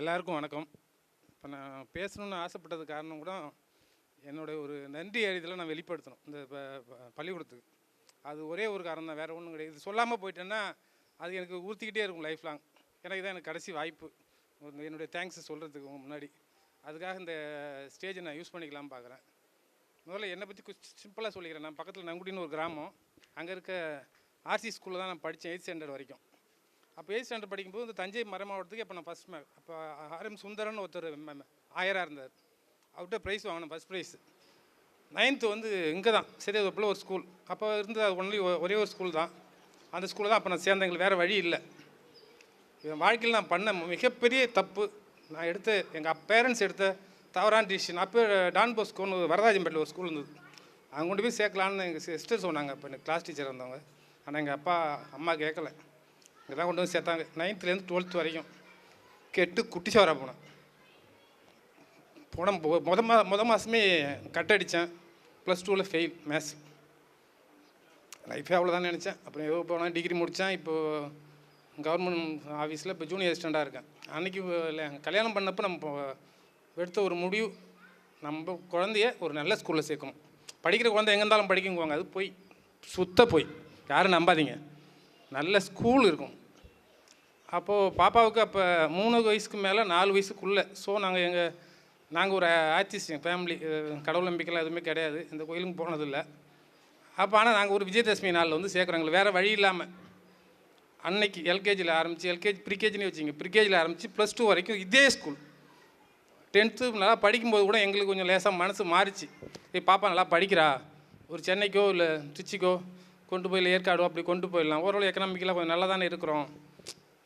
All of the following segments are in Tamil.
எல்லாருக்கும் வணக்கம். இப்போ நான் பேசணுன்னு ஆசைப்பட்டது காரணம் கூட என்னுடைய ஒரு நன்றி அறிதலை நான் வெளிப்படுத்தணும் இந்த பள்ளிக்கூடத்துக்கு. அது ஒரே ஒரு காரணம் தான், வேறு ஒன்றும் கிடையாது. இது சொல்லாமல் போயிட்டேன்னா அது எனக்கு ஊற்றிக்கிட்டே இருக்கும் லைஃப் லாங். எனக்கு தான் எனக்கு கடைசி வாய்ப்பு என்னுடைய தேங்க்ஸை சொல்கிறதுக்கு முன்னாடி. அதுக்காக இந்த ஸ்டேஜை நான் யூஸ் பண்ணிக்கலாம்னு பார்க்குறேன். முதல்ல என்னை பற்றி கொஞ்சம் சிம்பிளாக சொல்லிக்கிறேன். நான் பக்கத்தில் நங்குடின்னு ஒரு கிராமம், அங்கே இருக்க ஆர்சி ஸ்கூலில் தான் நான் படித்தேன் 8th ஸ்டாண்டர்ட் வரைக்கும். அப்போ 8th ஸ்டாண்டர்ட் படிக்கும்போது இந்த தஞ்சை மறை மாவட்டத்துக்கு அப்போ நான் ஃபஸ்ட் அப்போ RM சுந்தரன் ஒருத்தர் ஆயராக இருந்தார். அவர்கிட்ட ப்ரைஸ் வாங்கினேன், ஃபஸ்ட் ப்ரைஸ். 9th வந்து இங்கே தான் சரியாதப்பில் ஒரு ஸ்கூல். அப்போ இருந்தது ஒன்லி ஒரே ஒரு ஸ்கூல் தான். அந்த ஸ்கூலில் தான் அப்போ நான் சேர்ந்தேன். எங்களுக்கு வேறு வழி இல்லை. என் வாழ்க்கையில் நான் பண்ண மிகப்பெரிய தப்பு, நான் எடுத்த எங்கள் பேரண்ட்ஸ் எடுத்த தவறான டிசிஷன். அப்போ டான் போஸ்கோன்னு வரதாஜம்பேட்டில் ஒரு ஸ்கூல் இருந்தது. அங்கே கொண்டு போய் சேர்க்கலான்னு எங்கள் சிஸ்டர் சொன்னாங்க. இப்போ எனக்கு கிளாஸ் டீச்சர் இருந்தவங்க. ஆனால் எங்கள் அப்பா அம்மா கேட்கல. இங்கே தான் கொண்டு வந்து சேர்த்தாங்க. 9th-லேருந்து 12th வரைக்கும் கெட்டு குட்டிச்சவராக போனேன். முத மாதமே கட் அடித்தேன். +2ல் ஃபெயில் மேத்ஸ். லைஃபே அவ்வளோதான் நினச்சேன். அப்புறம் ஏதோ போனால் டிகிரி முடித்தேன். இப்போது கவர்மெண்ட் ஆஃபீஸில் இப்போ ஜூனியர் அசிஸ்டண்ட்டாக இருக்கேன். அன்றைக்கி கல்யாணம் பண்ணப்போ நம்ம எடுத்த ஒரு முடிவு, நம்ம குழந்தைய ஒரு நல்ல ஸ்கூலில் சேர்க்கணும். படிக்கிற குழந்தை எங்கே இருந்தாலும் படிக்குங்குவாங்க, அது போய் சுத்த போய் யாரும் நம்பாதீங்க. நல்ல ஸ்கூல் இருக்கும். அப்போது பாப்பாவுக்கு அப்போ 3 வயசுக்கு மேலே 4 வயசுக்குள்ளே. ஸோ நாங்கள் ஒரு ஆர்டிஸ்ட் ஃபேமிலி, கடவுள் நம்பிக்கைலாம் எதுவுமே கிடையாது, இந்த கோயிலுக்கும் போனதில்லை. அப்போ ஆனால் நாங்கள் ஒரு விஜயதசமி நாளில் வந்து சேர்க்குறோம். எங்களுக்கு வேறு வழி இல்லாமல் அன்னைக்கு எல்கேஜியில் ஆரம்பித்து, ப்ரீகேஜின்னு வச்சிங்க, ப்ரீகேஜியில் ஆரம்பித்து +2 வரைக்கும் இதே ஸ்கூல். 10th நல்லா படிக்கும்போது கூட எங்களுக்கு கொஞ்சம் லேசாக மனசு மாறிச்சு. பாப்பா நல்லா படிக்கிறா, ஒரு சென்னைக்கோ இல்லை திருச்சிக்கோ கொண்டு போய், இல்லை ஏற்காடோ அப்படி கொண்டு போயிடலாம், ஓரளவு எக்கனாமிக்கெலாம் கொஞ்சம் நல்லா தானே இருக்கிறோம்.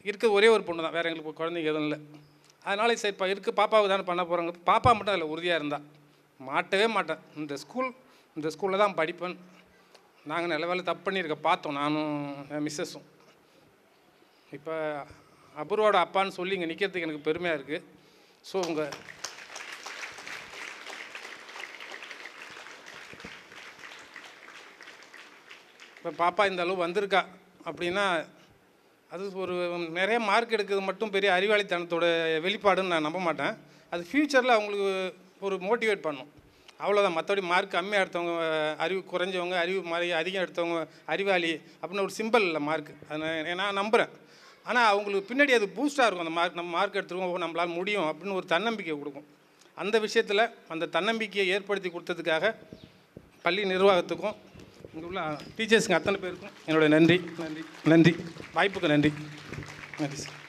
இருக்க ஒரே ஒரு பொண்ணு தான், வேறு எங்களுக்கு குழந்தைங்க எதுவும் இல்லை. அதனால சரி இப்போ பாப்பாவுக்கு தானே பண்ண போகிறாங்க. பாப்பா மட்டும் அதில் உறுதியாக இருந்தால் மாட்டவே மாட்டேன். இந்த ஸ்கூலில் தான் படிப்பேன். நாங்கள் நல்ல வேலை தப்பு பண்ணியிருக்க பார்த்தோம், நானும் என் மிஸ்ஸஸும். இப்போ அபூர்வோட அப்பான்னு சொல்லி இங்கே நிற்கிறதுக்கு எனக்கு பெருமையாக இருக்குது. ஸோ இப்போ பாப்பா இந்த அளவு வந்திருக்கா அப்படின்னா அது ஒரு நிறைய மார்க் எடுக்கிறது மட்டும் பெரிய அறிவாளித்தனத்தோட வெளிப்பாடுன்னு நான் நம்ப மாட்டேன். அது ஃப்யூச்சரில் அவங்களுக்கு ஒரு மோட்டிவேட் பண்ணும், அவ்வளோதான். மற்றபடி மார்க் கம்மியாக எடுத்தவங்க அறிவு குறைஞ்சவங்க, அறிவு மாதிரி அதிகம் எடுத்தவங்க அறிவாளி அப்படின்னு ஒரு சிம்பிள் இல்லை மார்க். அதை நான் நம்புகிறேன். ஆனால் அவங்களுக்கு பின்னாடி அது பூஸ்டாக இருக்கும். அந்த நம்ம மார்க் எடுத்துருவோம், நம்மளால் முடியும் அப்படின்னு ஒரு தன்னம்பிக்கை கொடுக்கும். அந்த விஷயத்தில் அந்த தன்னம்பிக்கையை ஏற்படுத்தி கொடுத்ததுக்காக பள்ளி நிர்வாகத்துக்கும் இங்கே உள்ள டீச்சர்ஸுங்க அத்தனை பேருக்கும் என்னோடய நன்றி. வாய்ப்புக்கு நன்றி சார்.